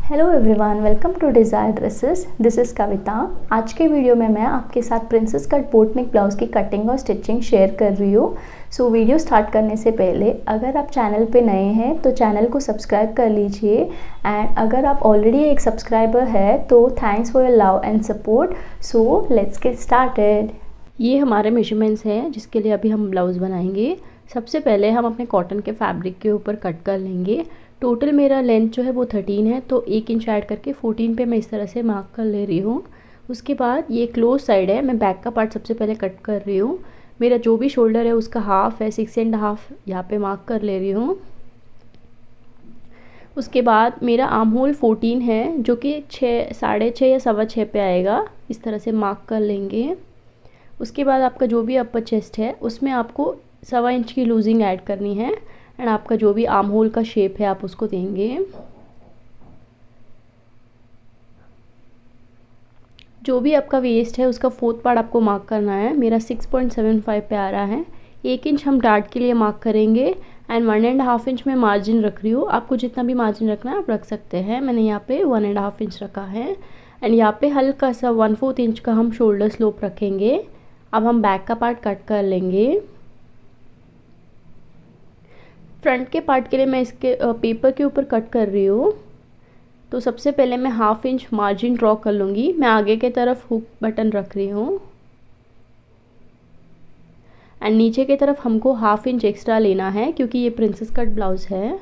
Hello everyone, welcome to desire dresses. This is Kavita. आज के video में मैं आपके साथ princess cut boat neck blouse की कटिंग और स्टिचिंग शेयर कर रही हूँ। सो वीडियो स्टार्ट करने से पहले अगर आप चैनल पे नए हैं तो चैनल को सब्सक्राइब कर लीजिए, एंड अगर आप ऑलरेडी एक सब्सक्राइबर है तो thanks for your love and support. So let's get started. ये हमारे मेजरमेंट्स हैं जिसके लिए अभी हम ब्लाउज़ बनाएंगे। सबसे पहले हम अपने कॉटन के फैब्रिक के ऊपर कट कर लेंगे। टोटल मेरा लेंथ जो है वो 13 है, तो 1 इंच ऐड करके 14 पे मैं इस तरह से मार्क कर ले रही हूँ। उसके बाद ये क्लोज साइड है, मैं बैक का पार्ट सबसे पहले कट कर रही हूँ। मेरा जो भी शोल्डर है उसका हाफ है, 6.5 यहाँ पे मार्क कर ले रही हूँ। उसके बाद मेरा आर्म होल 14 है जो कि 6, 6.5 या 6.25 पे आएगा। इस तरह से मार्क कर लेंगे। उसके बाद आपका जो भी अपर चेस्ट है उसमें आपको 1.25 इंच की लूजिंग ऐड करनी है, एंड आपका जो भी आर्म होल का शेप है आप उसको देंगे। जो भी आपका वेस्ट है उसका 4th पार्ट आपको मार्क करना है। मेरा 6.75 पे आ रहा है। 1 इंच हम डार्ट के लिए मार्क करेंगे, एंड 1.5 इंच में मार्जिन रख रही हूँ। आपको जितना भी मार्जिन रखना है आप रख सकते हैं। मैंने यहाँ पे 1.5 इंच रखा है, एंड यहाँ पे हल्का सा 1/4 इंच का हम शोल्डर स्लोप रखेंगे। अब हम बैक का पार्ट कट कर लेंगे। फ्रंट के पार्ट के लिए मैं इसके पेपर के ऊपर कट कर रही हूँ। तो सबसे पहले मैं 1/2 इंच मार्जिन ड्रॉ कर लूँगी। मैं आगे के तरफ हुक बटन रख रही हूँ, एंड नीचे की तरफ हमको 1/2 इंच एक्स्ट्रा लेना है क्योंकि ये प्रिंसेस कट ब्लाउज़ है।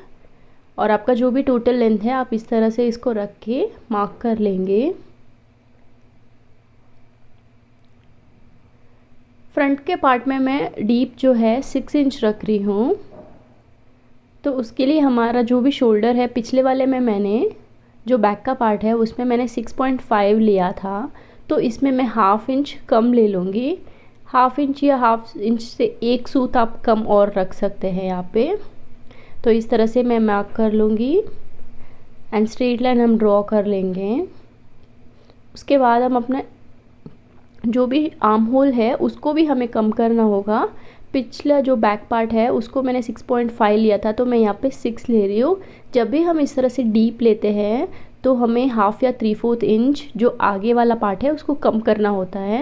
और आपका जो भी टोटल लेंथ है आप इस तरह से इसको रख के मार्क कर लेंगे। फ्रंट के पार्ट में मैं डीप जो है 6 इंच रख रही हूँ। तो उसके लिए हमारा जो भी शोल्डर है, पिछले वाले में मैंने जो बैक का पार्ट है उसमें मैंने 6.5 लिया था, तो इसमें मैं 1/2 इंच कम ले लूँगी। 1/2 इंच या 1/2 इंच से 1 सूत आप कम और रख सकते हैं यहाँ पे। तो इस तरह से मैं मार्क कर लूँगी, एंड स्ट्रेट लाइन हम ड्रॉ कर लेंगे। उसके बाद हम अपना जो भी आर्म होल है उसको भी हमें कम करना होगा। पिछला जो बैक पार्ट है उसको मैंने 6.5 लिया था, तो मैं यहाँ पे 6 ले रही हूँ। जब भी हम इस तरह से डीप लेते हैं तो हमें 1/2 या 3/4 इंच जो आगे वाला पार्ट है उसको कम करना होता है,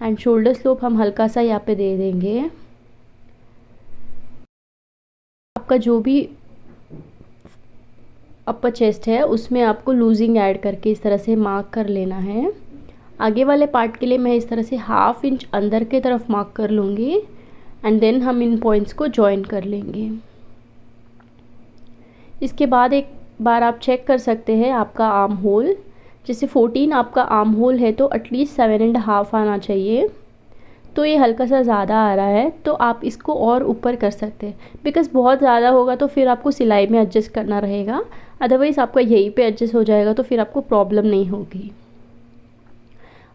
एंड शोल्डर स्लोप हम हल्का सा यहाँ पे दे देंगे। आपका जो भी अपर चेस्ट है उसमें आपको लूजिंग ऐड करके इस तरह से मार्क कर लेना है। आगे वाले पार्ट के लिए मैं इस तरह से 1/2 इंच अंदर के तरफ मार्क कर लूँगी, एंड देन हम इन पॉइंट्स को जॉइन कर लेंगे। इसके बाद एक बार आप चेक कर सकते हैं आपका आर्म होल। जैसे 14 आपका आर्म होल है तो एटलीस्ट 7.5 आना चाहिए। तो ये हल्का सा ज़्यादा आ रहा है, तो आप इसको और ऊपर कर सकते हैं। बिकॉज़ बहुत ज़्यादा होगा तो फिर आपको सिलाई में एडजस्ट करना रहेगा, अदरवाइज़ आपका यहीं पे एडजस्ट हो जाएगा तो फिर आपको प्रॉब्लम नहीं होगी।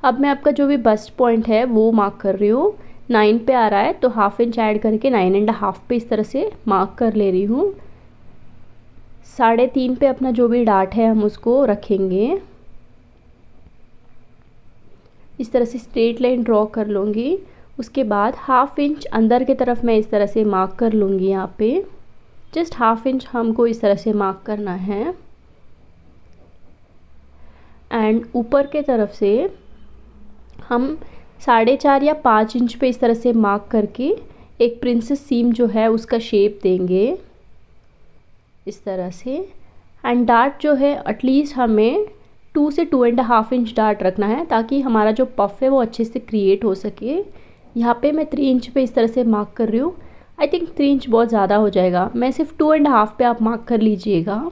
अब मैं आपका जो भी बस्ट पॉइंट है वो मार्क कर रही हूँ। 9 पे आ रहा है, तो 1/2 इंच ऐड करके 9.5 पे इस तरह से मार्क कर ले रही हूँ। 3.5 पे अपना जो भी डार्ट है हम उसको रखेंगे। इस तरह से स्ट्रेट लाइन ड्रॉ कर लूँगी। उसके बाद 1/2 इंच अंदर के तरफ मैं इस तरह से मार्क कर लूँगी। यहाँ पे जस्ट 1/2 इंच हमको इस तरह से मार्क करना है, एंड ऊपर के तरफ से हम 4.5 या 5 इंच पे इस तरह से मार्क करके एक प्रिंसेस सीम जो है उसका शेप देंगे इस तरह से। एंड डार्ट जो है एटलीस्ट हमें 2 से 2.5 इंच डार्ट रखना है ताकि हमारा जो पफ है वो अच्छे से क्रिएट हो सके। यहाँ पे मैं 3 इंच पे इस तरह से मार्क कर रही हूँ। आई थिंक 3 इंच बहुत ज़्यादा हो जाएगा, मैं सिर्फ 2.5 पे आप मार्क कर लीजिएगा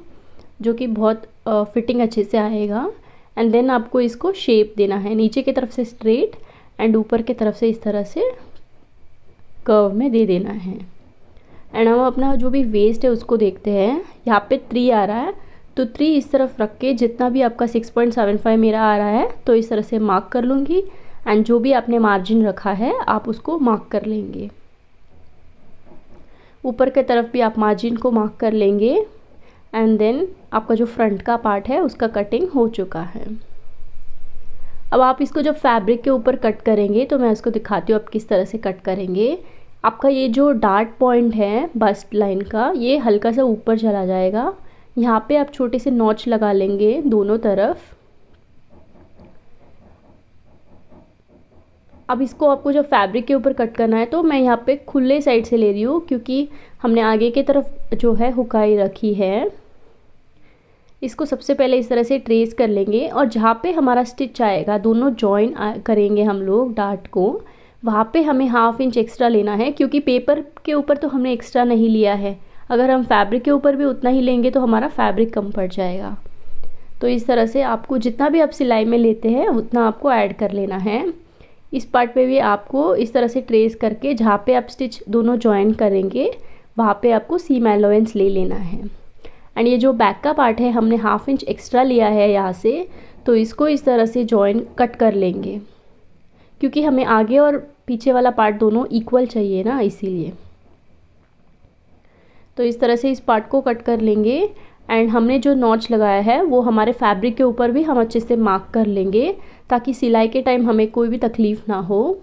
जो कि बहुत फिटिंग अच्छे से आएगा। एंड देन आपको इसको शेप देना है, नीचे की तरफ से स्ट्रेट एंड ऊपर की तरफ से इस तरह से कर्व में दे देना है। एंड हम अपना जो भी वेस्ट है उसको देखते हैं। यहाँ पे 3 आ रहा है, तो 3 इस तरफ रख के जितना भी आपका 6.75 मेरा आ रहा है तो इस तरह से मार्क कर लूँगी, एंड जो भी आपने मार्जिन रखा है आप उसको मार्क कर लेंगे। ऊपर की तरफ भी आप मार्जिन को मार्क कर लेंगे, एंड देन आपका जो फ्रंट का पार्ट है उसका कटिंग हो चुका है। अब आप इसको जब फैब्रिक के ऊपर कट करेंगे तो मैं इसको दिखाती हूँ आप किस तरह से कट करेंगे। आपका ये जो डार्ट पॉइंट है बस्ट लाइन का, ये हल्का सा ऊपर चला जाएगा। यहाँ पे आप छोटे से नॉच लगा लेंगे दोनों तरफ। अब इसको आपको जब फैब्रिक के ऊपर कट करना है तो मैं यहाँ पे खुले साइड से ले रही हूँ, क्योंकि हमने आगे की तरफ जो है हुकाई रखी है। इसको सबसे पहले इस तरह से ट्रेस कर लेंगे और जहाँ पे हमारा स्टिच आएगा, दोनों जॉइन करेंगे हम लोग डार्ट को, वहाँ पे हमें 1/2 इंच एक्स्ट्रा लेना है, क्योंकि पेपर के ऊपर तो हमने एक्स्ट्रा नहीं लिया है। अगर हम फैब्रिक के ऊपर भी उतना ही लेंगे तो हमारा फैब्रिक कम पड़ जाएगा। तो इस तरह से आपको जितना भी आप सिलाई में लेते हैं उतना आपको ऐड कर लेना है। इस पार्ट पे भी आपको इस तरह से ट्रेस करके जहाँ पे आप स्टिच दोनों जॉइन करेंगे वहाँ पे आपको सीम अलाउंस ले लेना है। एंड ये जो बैक का पार्ट है हमने 1/2 इंच एक्स्ट्रा लिया है यहाँ से, तो इसको इस तरह से जॉइन कट कर लेंगे, क्योंकि हमें आगे और पीछे वाला पार्ट दोनों इक्वल चाहिए ना, इसीलिए। तो इस तरह से इस पार्ट को कट कर लेंगे। एंड हमने जो नॉच लगाया है वो हमारे फैब्रिक के ऊपर भी हम अच्छे से मार्क कर लेंगे, ताकि सिलाई के टाइम हमें कोई भी तकलीफ़ ना हो।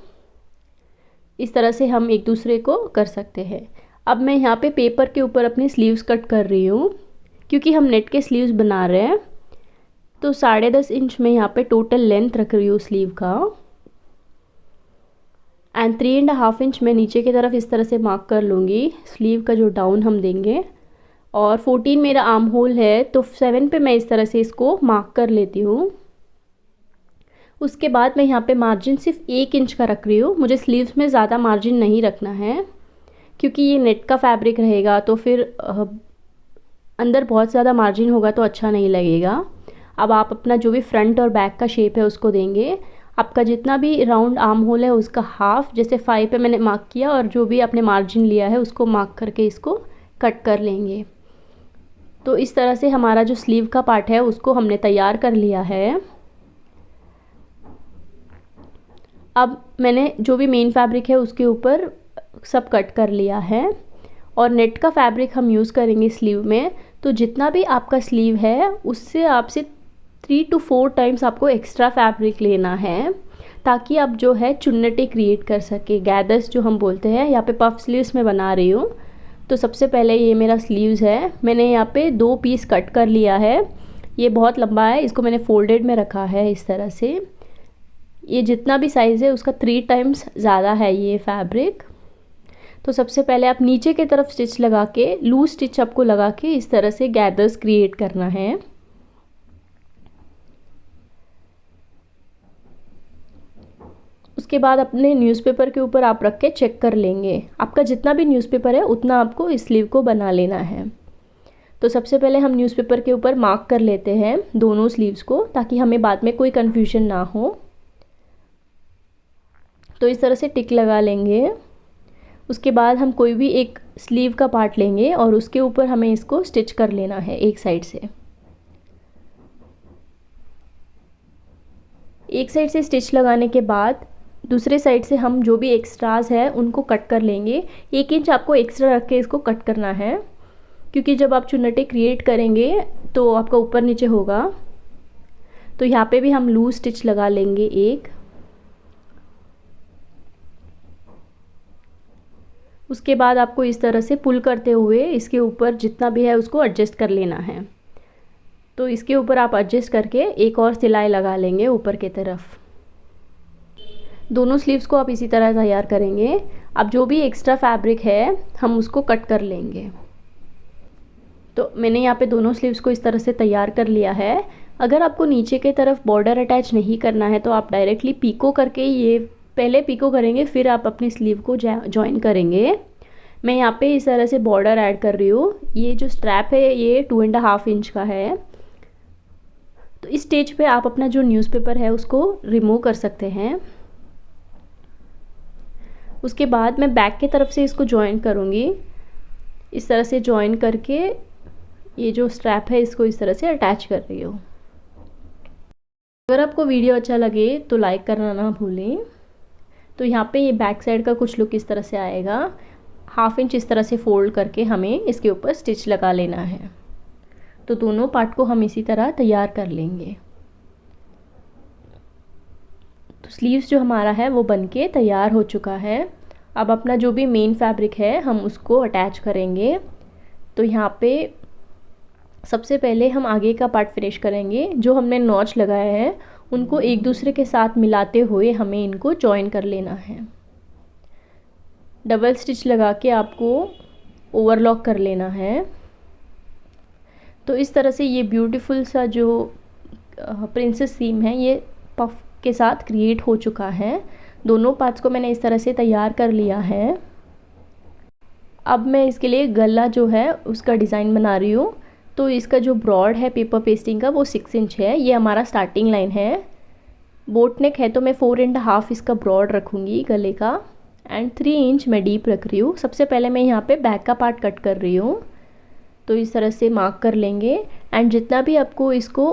इस तरह से हम एक दूसरे को कर सकते हैं। अब मैं यहाँ पे पेपर के ऊपर अपनी स्लीव्स कट कर रही हूँ, क्योंकि हम नेट के स्लीव्स बना रहे हैं। तो 10.5 इंच में यहाँ पे टोटल लेंथ रख रही हूँ स्लीव का। एंड 3.5 इंच मैं नीचे की तरफ इस तरह से मार्क कर लूँगी स्लीव का जो डाउन हम देंगे। और 14 मेरा आर्म होल है, तो 7 पे मैं इस तरह से इसको मार्क कर लेती हूँ। उसके बाद मैं यहाँ पे मार्जिन सिर्फ 1 इंच का रख रही हूँ। मुझे स्लीव्स में ज़्यादा मार्जिन नहीं रखना है, क्योंकि ये नेट का फैब्रिक रहेगा, तो फिर अंदर बहुत ज़्यादा मार्जिन होगा तो अच्छा नहीं लगेगा। अब आप अपना जो भी फ्रंट और बैक का शेप है उसको देंगे। आपका जितना भी राउंड आर्म होल है उसका हाफ, जैसे 5 पे मैंने मार्क किया, और जो भी आपने मार्जिन लिया है उसको मार्क करके इसको कट कर लेंगे। तो इस तरह से हमारा जो स्लीव का पार्ट है उसको हमने तैयार कर लिया है। अब मैंने जो भी मेन फैब्रिक है उसके ऊपर सब कट कर लिया है, और नेट का फैब्रिक हम यूज़ करेंगे स्लीव में। तो जितना भी आपका स्लीव है उससे आपसे 3 to 4 टाइम्स आपको एक्स्ट्रा फैब्रिक लेना है, ताकि आप जो है चुन्नटें क्रिएट कर सके, गैदर्स जो हम बोलते हैं। यहाँ पे पफ स्लीव्स में बना रही हूँ। तो सबसे पहले ये मेरा स्लीव्स है, मैंने यहाँ पे 2 पीस कट कर लिया है। ये बहुत लंबा है, इसको मैंने फोल्डेड में रखा है इस तरह से। ये जितना भी साइज़ है उसका 3 टाइम्स ज़्यादा है ये फैब्रिक। तो सबसे पहले आप नीचे की तरफ स्टिच लगा के, लूज स्टिच आपको लगा के इस तरह से गैदर्स क्रिएट करना है। उसके बाद अपने न्यूज़पेपर के ऊपर आप रख के चेक कर लेंगे। आपका जितना भी न्यूज़पेपर है उतना आपको इस स्लीव को बना लेना है। तो सबसे पहले हम न्यूज़पेपर के ऊपर मार्क कर लेते हैं दोनों स्लीव्स को, ताकि हमें बाद में कोई कन्फ्यूजन ना हो। तो इस तरह से टिक लगा लेंगे। उसके बाद हम कोई भी एक स्लीव का पार्ट लेंगे और उसके ऊपर हमें इसको स्टिच कर लेना है एक साइड से। एक साइड से स्टिच लगाने के बाद दूसरे साइड से हम जो भी एक्स्ट्रास है उनको कट कर लेंगे। 1 इंच आपको एक्स्ट्रा रख के इसको कट करना है, क्योंकि जब आप चुन्नटें क्रिएट करेंगे तो आपका ऊपर नीचे होगा। तो यहाँ पे भी हम लूज स्टिच लगा लेंगे एक। उसके बाद आपको इस तरह से पुल करते हुए इसके ऊपर जितना भी है उसको एडजस्ट कर लेना है। तो इसके ऊपर आप एडजस्ट करके एक और सिलाई लगा लेंगे ऊपर की तरफ। दोनों स्लीव्स को आप इसी तरह तैयार करेंगे। अब जो भी एक्स्ट्रा फैब्रिक है हम उसको कट कर लेंगे। तो मैंने यहाँ पे दोनों स्लीव्स को इस तरह से तैयार कर लिया है। अगर आपको नीचे की तरफ बॉर्डर अटैच नहीं करना है तो आप डायरेक्टली पीको करके, ये पहले पीको करेंगे फिर आप अपनी स्लीव को जॉइन करेंगे। मैं यहाँ पे इस तरह से बॉर्डर ऐड कर रही हूँ। ये जो स्ट्रैप है ये 2.5 इंच का है। तो इस स्टेज पे आप अपना जो न्यूज़पेपर है उसको रिमूव कर सकते हैं। उसके बाद मैं बैक की तरफ से इसको जॉइन करूँगी। इस तरह से जॉइन करके ये जो स्ट्रैप है इसको इस तरह से अटैच कर रही हूँ। अगर आपको वीडियो अच्छा लगे तो लाइक करना ना भूलें। तो यहाँ पे ये बैक साइड का कुछ लुक इस तरह से आएगा। 1/2 इंच इस तरह से फोल्ड करके हमें इसके ऊपर स्टिच लगा लेना है। तो दोनों पार्ट को हम इसी तरह तैयार कर लेंगे। तो स्लीव्स जो हमारा है वो बनके तैयार हो चुका है। अब अपना जो भी मेन फैब्रिक है हम उसको अटैच करेंगे। तो यहाँ पे सबसे पहले हम आगे का पार्ट फिनिश करेंगे। जो हमने नॉच लगाया है उनको एक दूसरे के साथ मिलाते हुए हमें इनको जॉइन कर लेना है। डबल स्टिच लगा के आपको ओवरलॉक कर लेना है। तो इस तरह से ये ब्यूटीफुल सा जो प्रिंसेस सीम है ये पफ के साथ क्रिएट हो चुका है। दोनों पार्ट्स को मैंने इस तरह से तैयार कर लिया है। अब मैं इसके लिए गला जो है उसका डिज़ाइन बना रही हूँ। तो इसका जो ब्रॉड है पेपर पेस्टिंग का वो 6 इंच है। ये हमारा स्टार्टिंग लाइन है। बोट नेक है तो मैं 4.5 इसका ब्रॉड रखूँगी गले का एंड 3 इंच मैं डीप रख रही हूँ। सबसे पहले मैं यहाँ पे बैक का पार्ट कट कर रही हूँ। तो इस तरह से मार्क कर लेंगे एंड जितना भी आपको इसको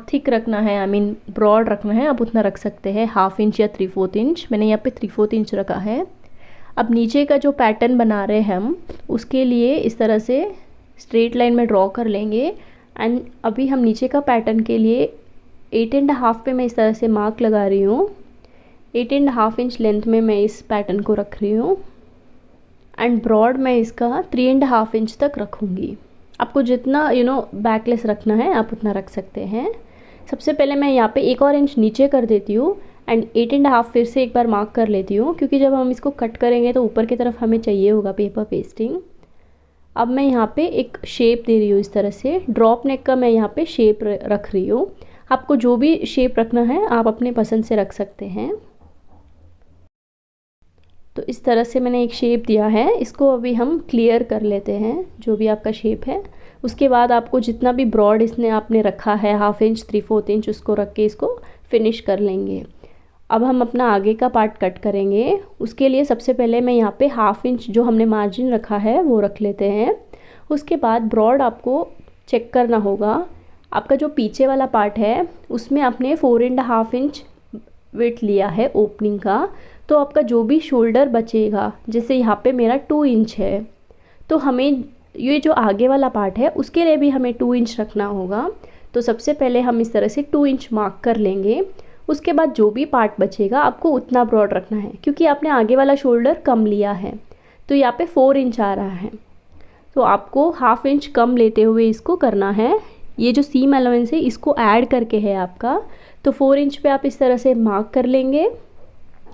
थिक रखना है, आई मीन ब्रॉड रखना है, आप उतना रख सकते हैं, 1/2 इंच या 3/4 इंच। मैंने यहाँ पे 3/4 इंच रखा है। अब नीचे का जो पैटर्न बना रहे हैं हम उसके लिए इस तरह से स्ट्रेट लाइन में ड्रॉ कर लेंगे एंड अभी हम नीचे का पैटर्न के लिए 8.5 पे मैं इस तरह से मार्क लगा रही हूँ। 8.5 इंच लेंथ में मैं इस पैटर्न को रख रही हूँ एंड ब्रॉड मैं इसका 3.5 इंच तक रखूँगी। आपको जितना बैकलेस रखना है आप उतना रख सकते हैं। सबसे पहले मैं यहाँ पे 1 और इंच नीचे कर देती हूँ एंड 8.5 फिर से एक बार मार्क कर लेती हूँ, क्योंकि जब हम इसको कट करेंगे तो ऊपर की तरफ हमें चाहिए होगा पेपर पेस्टिंग। अब मैं यहाँ पे एक शेप दे रही हूँ इस तरह से। ड्रॉप नेक का मैं यहाँ पे शेप रख रही हूँ। आपको जो भी शेप रखना है आप अपने पसंद से रख सकते हैं। तो इस तरह से मैंने एक शेप दिया है। इसको अभी हम क्लियर कर लेते हैं जो भी आपका शेप है। उसके बाद आपको जितना भी ब्रॉड इसने आपने रखा है 1/2 इंच 3/4 इंच उसको रख के इसको फिनिश कर लेंगे। अब हम अपना आगे का पार्ट कट करेंगे। उसके लिए सबसे पहले मैं यहाँ पे 1/2 इंच जो हमने मार्जिन रखा है वो रख लेते हैं। उसके बाद ब्रॉड आपको चेक करना होगा। आपका जो पीछे वाला पार्ट है उसमें आपने 4.5 इंच विड्थ लिया है ओपनिंग का। तो आपका जो भी शोल्डर बचेगा, जैसे यहाँ पे मेरा 2 इंच है, तो हमें ये जो आगे वाला पार्ट है उसके लिए भी हमें 2 इंच रखना होगा। तो सबसे पहले हम इस तरह से 2 इंच मार्क कर लेंगे। उसके बाद जो भी पार्ट बचेगा आपको उतना ब्रॉड रखना है, क्योंकि आपने आगे वाला शोल्डर कम लिया है तो यहाँ पे 4 इंच आ रहा है। तो आपको 1/2 इंच कम लेते हुए इसको करना है। ये जो सीम अलाउंस है इसको ऐड करके है आपका। तो 4 इंच पे आप इस तरह से मार्क कर लेंगे।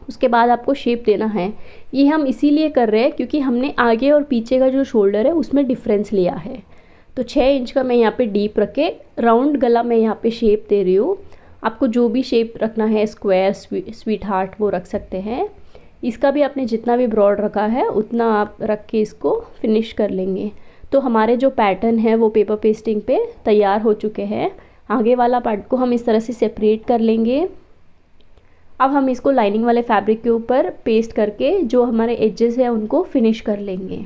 उसके बाद आपको शेप देना है। ये हम इसीलिए कर रहे हैं क्योंकि हमने आगे और पीछे का जो शोल्डर है उसमें डिफरेंस लिया है। तो 6 इंच का मैं यहाँ पे डीप रख के राउंड गला मैं यहाँ पे शेप दे रही हूँ। आपको जो भी शेप रखना है, स्क्वायर, स्वीट हार्ट, वो रख सकते हैं। इसका भी आपने जितना भी ब्रॉड रखा है उतना आप रख के इसको फिनिश कर लेंगे। तो हमारे जो पैटर्न है वो पेपर पेस्टिंग पे तैयार हो चुके हैं। आगे वाला पार्ट को हम इस तरह से सेपरेट कर लेंगे। अब हम इसको लाइनिंग वाले फैब्रिक के ऊपर पेस्ट करके जो हमारे एजेस हैं उनको फिनिश कर लेंगे।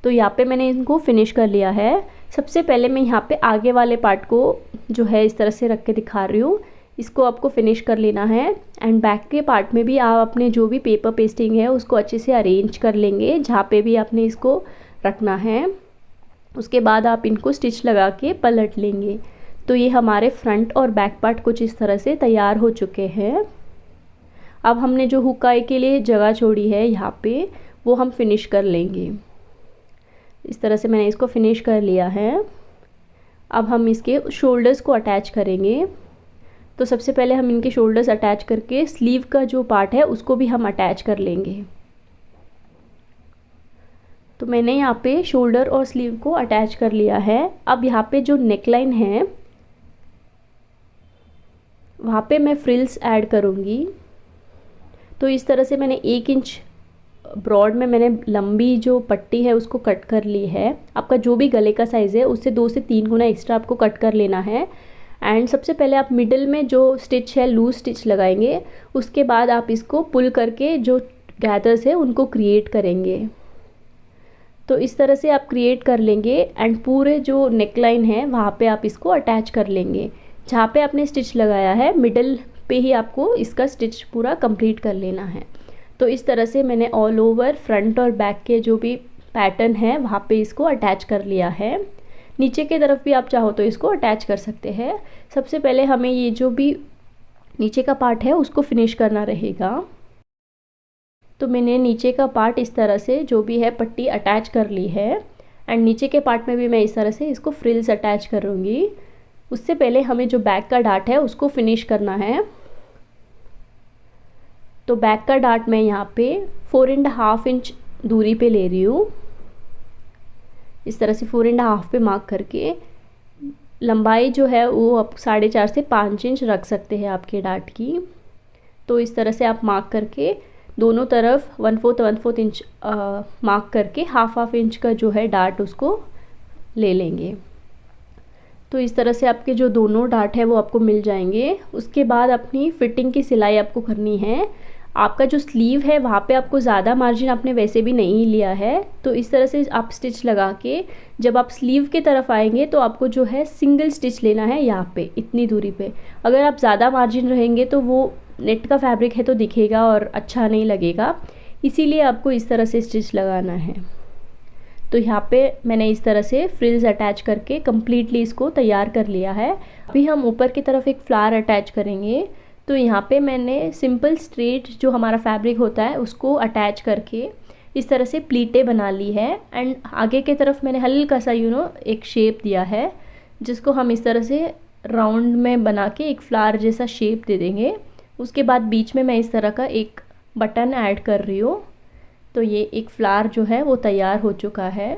तो यहाँ पे मैंने इनको फिनिश कर लिया है। सबसे पहले मैं यहाँ पे आगे वाले पार्ट को जो है इस तरह से रख के दिखा रही हूँ। इसको आपको फिनिश कर लेना है एंड बैक के पार्ट में भी आप अपने जो भी पेपर पेस्टिंग है उसको अच्छे से अरेंज कर लेंगे जहाँ पे भी आपने इसको रखना है। उसके बाद आप इनको स्टिच लगा के पलट लेंगे। तो ये हमारे फ्रंट और बैक पार्ट कुछ इस तरह से तैयार हो चुके हैं। अब हमने जो हुकाई के लिए जगह छोड़ी है यहाँ पे वो हम फिनिश कर लेंगे। इस तरह से मैंने इसको फिनिश कर लिया है। अब हम इसके शोल्डर्स को अटैच करेंगे। तो सबसे पहले हम इनके शोल्डर्स अटैच करके स्लीव का जो पार्ट है उसको भी हम अटैच कर लेंगे। तो मैंने यहाँ पे शोल्डर और स्लीव को अटैच कर लिया है। अब यहाँ पे जो नेकलाइन है वहाँ पे मैं फ्रिल्स ऐड करूँगी। तो इस तरह से मैंने 1 इंच ब्रॉड में मैंने लंबी जो पट्टी है उसको कट कर ली है। आपका जो भी गले का साइज़ है उससे 2 से 3 गुना एक्स्ट्रा आपको कट कर लेना है। एंड सबसे पहले आप मिडिल में जो स्टिच है लूज स्टिच लगाएंगे। उसके बाद आप इसको पुल करके जो गैदर्स है उनको क्रिएट करेंगे। तो इस तरह से आप क्रिएट कर लेंगे एंड पूरे जो नेकलाइन है वहाँ पे आप इसको अटैच कर लेंगे। जहाँ पे आपने स्टिच लगाया है मिडिल पे ही आपको इसका स्टिच पूरा कंप्लीट कर लेना है। तो इस तरह से मैंने ऑल ओवर फ्रंट और बैक के जो भी पैटर्न है वहाँ पे इसको अटैच कर लिया है। नीचे की तरफ भी आप चाहो तो इसको अटैच कर सकते हैं। सबसे पहले हमें ये जो भी नीचे का पार्ट है उसको फिनिश करना रहेगा। तो मैंने नीचे का पार्ट इस तरह से जो भी है पट्टी अटैच कर ली है एंड नीचे के पार्ट में भी मैं इस तरह से इसको फ्रिल्स अटैच करूँगी। उससे पहले हमें जो बैक का डार्ट है उसको फिनिश करना है। तो बैक का डार्ट मैं यहाँ पे 4.5 इंच दूरी पे ले रही हूँ। इस तरह से 4.5 पे मार्क करके लंबाई जो है वो आप 4.5 से 5 इंच रख सकते हैं आपके डार्ट की। तो इस तरह से आप मार्क करके दोनों तरफ 1/4 इंच मार्क करके हाफ इंच का जो है डार्ट उसको ले लेंगे। तो इस तरह से आपके जो दोनों डार्ट है वो आपको मिल जाएंगे। उसके बाद अपनी फिटिंग की सिलाई आपको करनी है। आपका जो स्लीव है वहाँ पे आपको ज़्यादा मार्जिन आपने वैसे भी नहीं लिया है, तो इस तरह से आप स्टिच लगा के जब आप स्लीव के तरफ आएंगे तो आपको जो है सिंगल स्टिच लेना है यहाँ पे इतनी दूरी पे। अगर आप ज़्यादा मार्जिन रहेंगे तो वो नेट का फैब्रिक है तो दिखेगा और अच्छा नहीं लगेगा, इसीलिए आपको इस तरह से स्टिच लगाना है। तो यहाँ पे मैंने इस तरह से फ्रिल्स अटैच करके कम्प्लीटली इसको तैयार कर लिया है। अभी हम ऊपर की तरफ एक फ्लावर अटैच करेंगे। तो यहाँ पे मैंने सिंपल स्ट्रेट जो हमारा फैब्रिक होता है उसको अटैच करके इस तरह से प्लीटें बना ली है एंड आगे की तरफ मैंने हल्का सा एक शेप दिया है जिसको हम इस तरह से राउंड में बना के एक फ्लावर जैसा शेप दे देंगे। उसके बाद बीच में मैं इस तरह का एक बटन ऐड कर रही हूँ। तो ये एक फ्लावर जो है वो तैयार हो चुका है।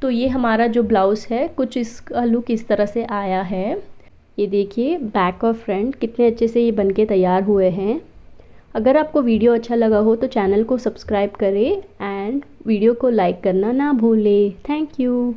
तो ये हमारा जो ब्लाउज़ है कुछ इसका लुक इस तरह से आया है। ये देखिए बैक और फ्रंट कितने अच्छे से ये बनके तैयार हुए हैं। अगर आपको वीडियो अच्छा लगा हो तो चैनल को सब्सक्राइब करें एंड वीडियो को लाइक करना ना भूलें। Thank you.